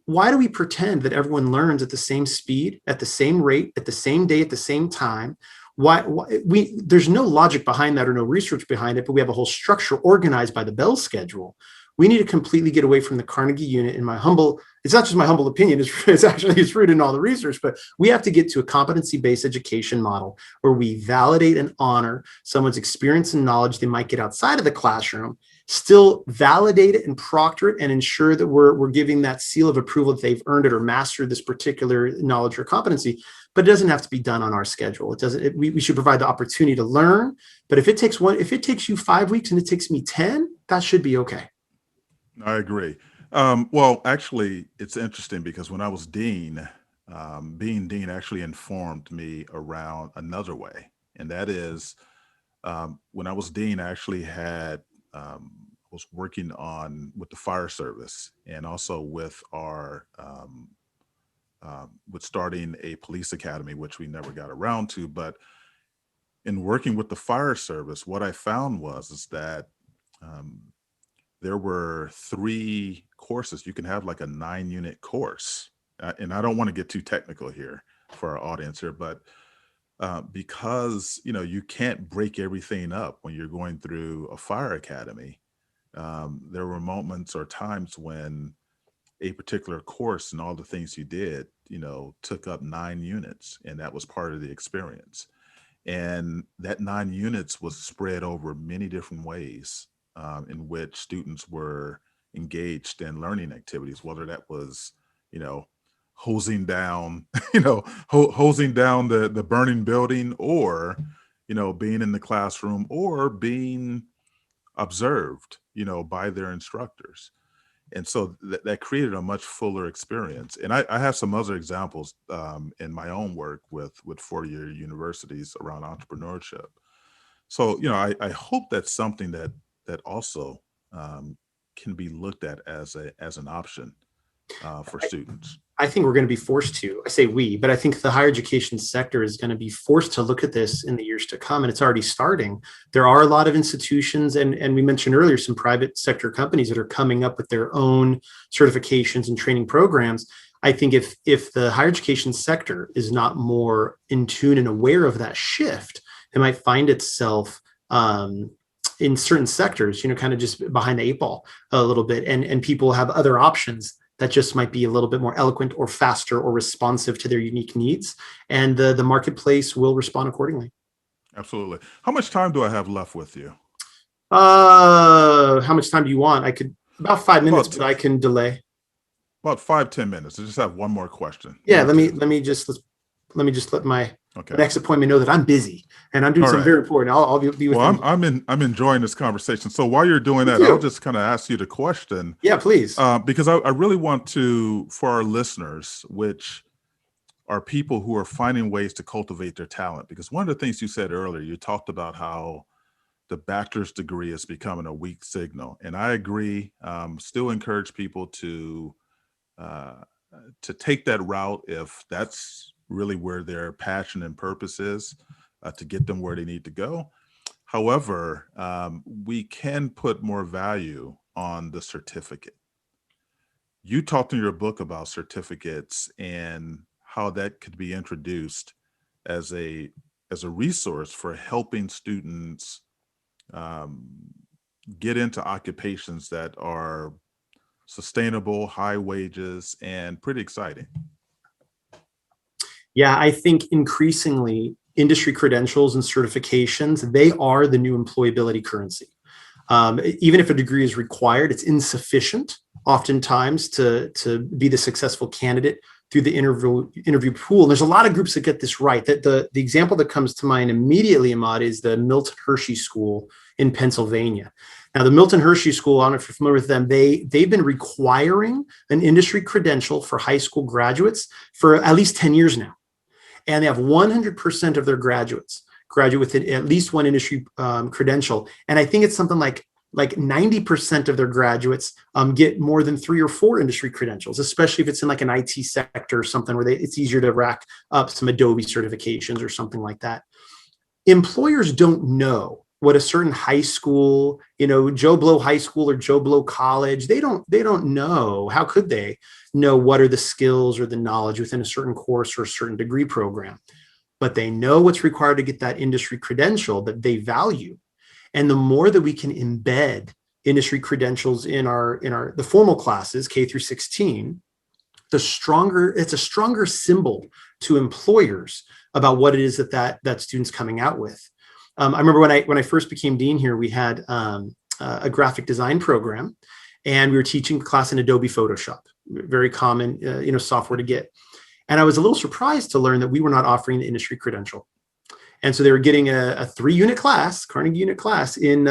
Why do we pretend that everyone learns at the same speed, at the same rate, at the same day, at the same time? There's no logic behind that or no research behind it, but we have a whole structure organized by the Bell schedule. We need to completely get away from the Carnegie Unit. It's not just my humble opinion, it's rooted in all the research, but we have to get to a competency-based education model where we validate and honor someone's experience and knowledge they might get outside of the classroom, still validate it and proctor it and ensure that we're giving that seal of approval that they've earned it or mastered this particular knowledge or competency. But it doesn't have to be done on our schedule. We should provide the opportunity to learn. But if it takes you 5 weeks and it takes me 10, that should be okay. I agree. Well, actually, it's interesting because when I was dean, being dean actually informed me around another way. And that is when I was dean, I actually was working with the fire service and also with with starting a police academy, which we never got around to. But in working with the fire service, what I found is that um, there were 3 courses. You can have like a 9-unit course. And I don't want to get too technical here for our audience here, but because you can't break everything up when you're going through a fire academy, there were moments or times when a particular course and all the things you did, took up 9 units, and that was part of the experience. And that 9 units was spread over many different ways in which students were engaged in learning activities, whether that was, you know, hosing down, hosing down the burning building, or, being in the classroom, or being observed, by their instructors. And so that created a much fuller experience. And I have some other examples in my own work with 4-year universities around entrepreneurship. So, I hope that's something that also can be looked at as an option for students. I think we're going to be forced to, I say we, but I think the higher education sector is going to be forced to look at this in the years to come. And it's already starting. There are a lot of institutions, and we mentioned earlier, some private sector companies that are coming up with their own certifications and training programs. I think if the higher education sector is not more in tune and aware of that shift, it might find itself in certain sectors, kind of just behind the 8 ball a little bit. And people have other options that just might be a little bit more eloquent or faster or responsive to their unique needs. And the marketplace will respond accordingly. Absolutely. How much time do I have left with you? How much time do you want? I could about 5 minutes, but I can delay. About 5-10 minutes. I just have one more question. Yeah, let me just let my next appointment know that I'm busy and I'm doing something very important. I'll be with you. Well, I'm enjoying this conversation. So while you're doing that, I'll just kind of ask you the question. Yeah, please. Because I really want to, for our listeners, which are people who are finding ways to cultivate their talent. Because one of the things you said earlier, you talked about how the bachelor's degree is becoming a weak signal, and I agree. Still encourage people to take that route if that's really where their passion and purpose is, to get them where they need to go. However, we can put more value on the certificate. You talked in your book about certificates and how that could be introduced as a resource for helping students get into occupations that are sustainable, high wages, and pretty exciting. Yeah, I think increasingly industry credentials and certifications, they are the new employability currency. Even if a degree is required, it's insufficient oftentimes to be the successful candidate through the interview pool. And there's a lot of groups that get this right. That the example that comes to mind immediately, Ahmad, is the Milton Hershey School in Pennsylvania. Now, the Milton Hershey School, I don't know if you're familiar with them, they've been requiring an industry credential for high school graduates for at least 10 years now. And they have 100% of their graduate with at least one industry credential. And I think it's something like 90% of their graduates get more than 3 or 4 industry credentials, especially if it's in like an IT sector or something where it's easier to rack up some Adobe certifications or something like that. Employers don't know what a certain high school, Joe Blow High School or Joe Blow College, they don't know. How could they know what are the skills or the knowledge within a certain course or a certain degree program? But they know what's required to get that industry credential that they value. And the more that we can embed industry credentials in the formal classes, K through 16, the stronger, it's a stronger symbol to employers about what it is that student's coming out with. I remember when I first became dean here, we had a graphic design program, and we were teaching a class in Adobe Photoshop, very common, software to get. And I was a little surprised to learn that we were not offering the industry credential. And so they were getting a 3-unit class, Carnegie Unit class in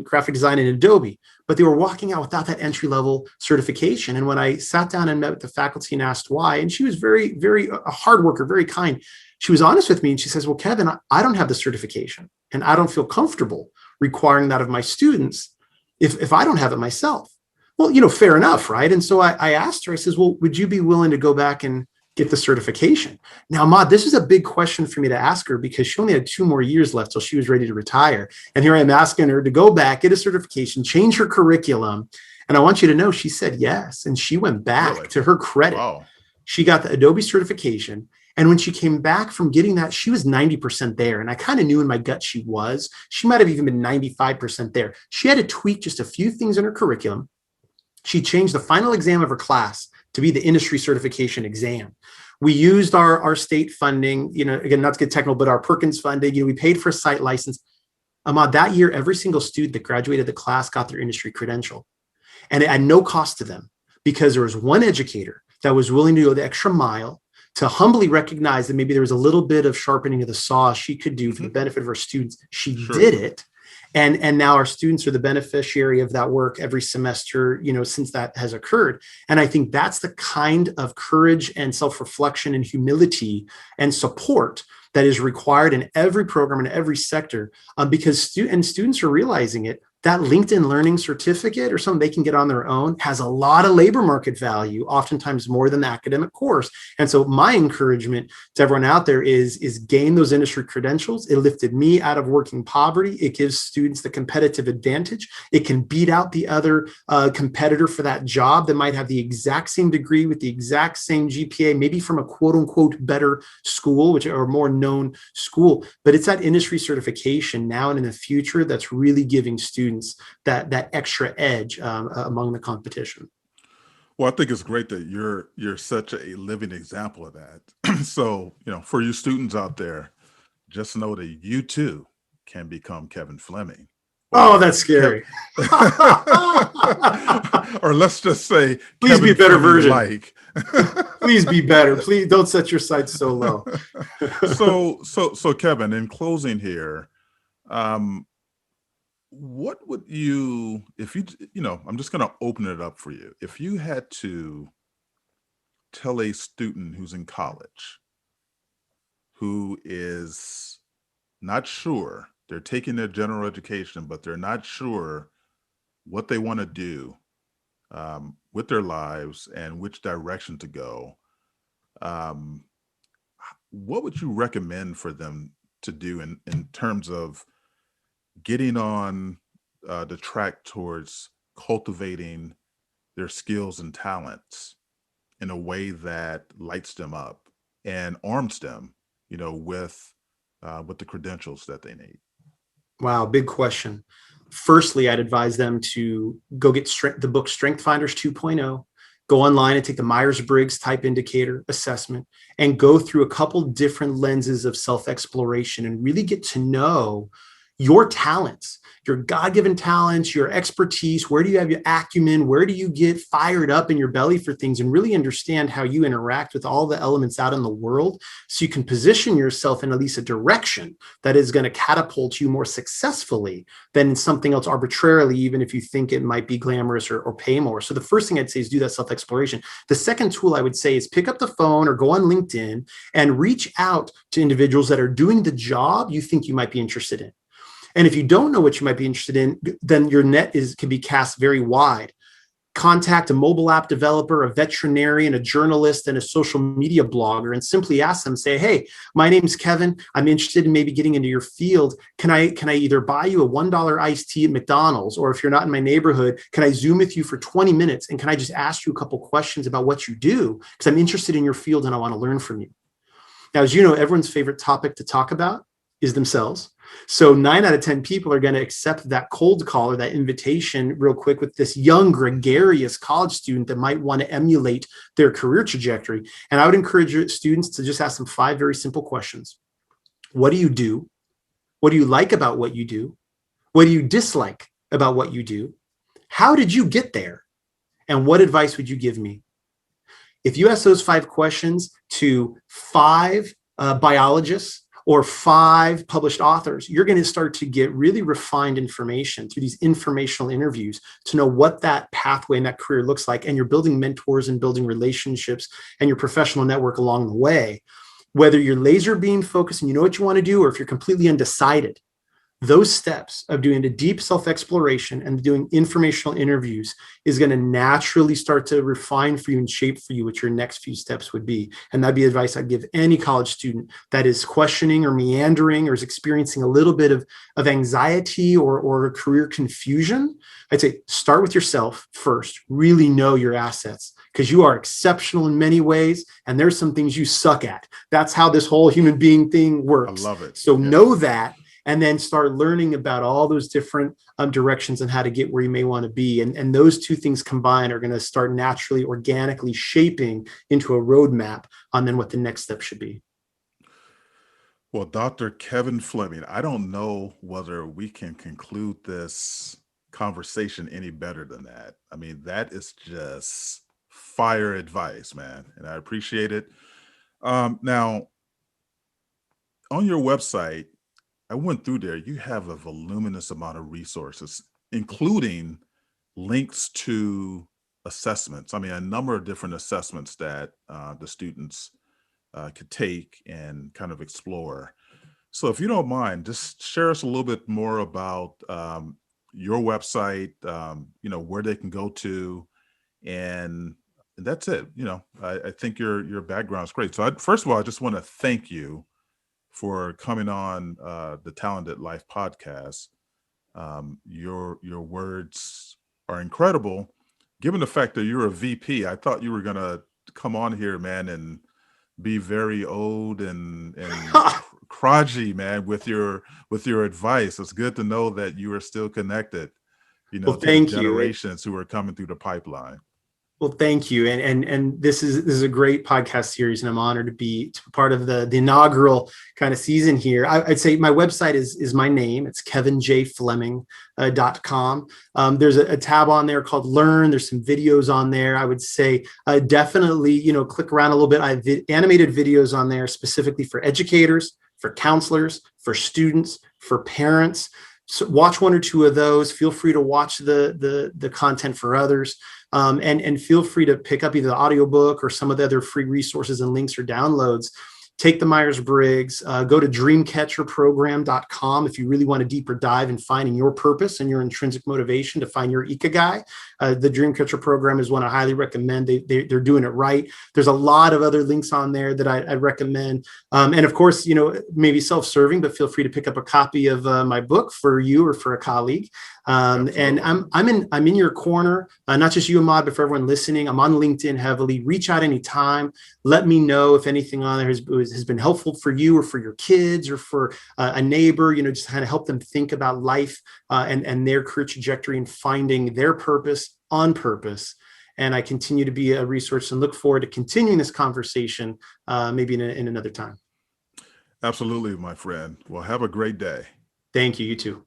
graphic design in Adobe, but they were walking out without that entry-level certification. And when I sat down and met with the faculty and asked why, and she was very, very a hard worker, very kind. She was honest with me, and she says, well, Kevin, I don't have the certification, and I don't feel comfortable requiring that of my students if I don't have it myself. Well, fair enough, right? And so I asked her, I says, well, would you be willing to go back and get the certification. Now, Ahmad, this is a big question for me to ask her because she only had 2 more years left till she was ready to retire. And here I am asking her to go back, get a certification, change her curriculum. And I want you to know she said yes. And she went back. Really? To her credit. Wow. She got the Adobe certification. And when she came back from getting that, she was 90% there. And I kind of knew in my gut she was. She might have even been 95% there. She had to tweak just a few things in her curriculum. She changed the final exam of her class to be the industry certification exam. We used our state funding, again, not to get technical, but our Perkins funding, we paid for a site license. Ahmad, that year, every single student that graduated the class got their industry credential. And it had no cost to them because there was one educator that was willing to go the extra mile to humbly recognize that maybe there was a little bit of sharpening of the saw she could do for the benefit of her students. She did it. And now our students are the beneficiary of that work every semester, since that has occurred. And I think that's the kind of courage and self-reflection and humility and support that is required in every program in every sector, because students are realizing it. That LinkedIn Learning certificate or something they can get on their own has a lot of labor market value, oftentimes more than the academic course. And so my encouragement to everyone out there is gain those industry credentials. It lifted me out of working poverty. It gives students the competitive advantage. It can beat out the other competitor for that job that might have the exact same degree with the exact same GPA, maybe from a quote unquote better school, or more known school. But it's that industry certification now and in the future that's really giving students that extra edge among the competition. Well, I think it's great that you're such a living example of that. So, for you students out there, just know that you too can become Kevin Fleming. Oh, that's scary. Or let's just say, please Kevin be a better Fleming version. Like. Please be better. Please don't set your sights so low. So Kevin, in closing here, what would you, if I'm just going to open it up for you. If you had to tell a student who's in college, who is not sure, they're taking their general education, but they're not sure what they want to do with their lives and which direction to go, what would you recommend for them to do in terms of getting on the track towards cultivating their skills and talents in a way that lights them up and arms them, with the credentials that they need? Wow, big question. Firstly, I'd advise them to go get the book Strength Finders 2.0, go online and take the Myers-Briggs type indicator assessment and go through a couple different lenses of self-exploration and really get to know your talents, your God-given talents, your expertise. Where do you have your acumen? Where do you get fired up in your belly for things, and really understand how you interact with all the elements out in the world so you can position yourself in at least a direction that is going to catapult you more successfully than something else arbitrarily, even if you think it might be glamorous or pay more. So the first thing I'd say is do that self-exploration. The second tool I would say is pick up the phone or go on LinkedIn and reach out to individuals that are doing the job you think you might be interested in. And if you don't know what you might be interested in, then your net can be cast very wide. Contact a mobile app developer, a veterinarian, a journalist, and a social media blogger, and simply ask them, say, hey, my name's Kevin. I'm interested in maybe getting into your field. Can I either buy you a $1 iced tea at McDonald's, or if you're not in my neighborhood, can I Zoom with you for 20 minutes? And can I just ask you a couple questions about what you do? Because I'm interested in your field and I want to learn from you. Now, as you know, everyone's favorite topic to talk about is themselves. So 9 out of 10 people are going to accept that cold call or that invitation real quick with this young, gregarious college student that might want to emulate their career trajectory. And I would encourage your students to just ask them 5 very simple questions. What do you do? What do you like about what you do? What do you dislike about what you do? How did you get there? And what advice would you give me? If you ask those 5 questions to 5 biologists, or 5 published authors, you're going to start to get really refined information through these informational interviews to know what that pathway and that career looks like. And you're building mentors and building relationships and your professional network along the way. Whether you're laser beam focused and you know what you want to do, or if you're completely undecided, those steps of doing a deep self-exploration and doing informational interviews is going to naturally start to refine for you and shape for you what your next few steps would be. And that'd be advice I'd give any college student that is questioning or meandering or is experiencing a little bit of anxiety or career confusion. I'd say start with yourself first, really know your assets, because you are exceptional in many ways and there's some things you suck at. That's how this whole human being thing works. I love it. So know that, and then start learning about all those different directions and how to get where you may want to be. And those two things combined are going to start naturally, organically shaping into a roadmap on then what the next step should be. Well, Dr. Kevin Fleming, I don't know whether we can conclude this conversation any better than that. I mean, that is just fire advice, man. And I appreciate it. Now, on your website, I went through there. You have a voluminous amount of resources, including links to assessments. I mean, a number of different assessments that the students could take and kind of explore. So if you don't mind, just share us a little bit more about your website, where they can go to, and that's it. I think your background is great. So first of all, I just want to thank you for coming on the Talented Life podcast. Your words are incredible. Given the fact that you're a VP, I thought you were gonna come on here, man, and be very old and crotchety, man, with your advice. It's good to know that you are still connected, Well, to the thank you. generations who are coming through the pipeline. Well, thank you, and this is a great podcast series, and I'm honored to be part of the inaugural kind of season here. I'd say my website is my name. It's kevinjfleming.com. There's a tab on there called Learn. There's some videos on there. I would say definitely click around a little bit. I've animated videos on there specifically for educators, for counselors, for students, for parents. So watch one or two of those. Feel free to watch the content for others. And feel free to pick up either the audiobook or some of the other free resources and links or downloads. Take the Myers-Briggs, go to dreamcatcherprogram.com if you really want a deeper dive in finding your purpose and your intrinsic motivation to find your ikigai. The Dreamcatcher program is one I highly recommend. They're doing it right. There's a lot of other links on there that I recommend. And of course, maybe self-serving, but feel free to pick up a copy of my book for you or for a colleague. And I'm in your corner, not just you, Ahmad, but for everyone listening. I'm on LinkedIn heavily. Reach out anytime. Let me know if anything on there has been helpful for you or for your kids or for a neighbor. Just kind of help them think about life and their career trajectory and finding their purpose on purpose. And I continue to be a resource and look forward to continuing this conversation maybe in another time. Absolutely, my friend. Well, have a great day. Thank you. You too.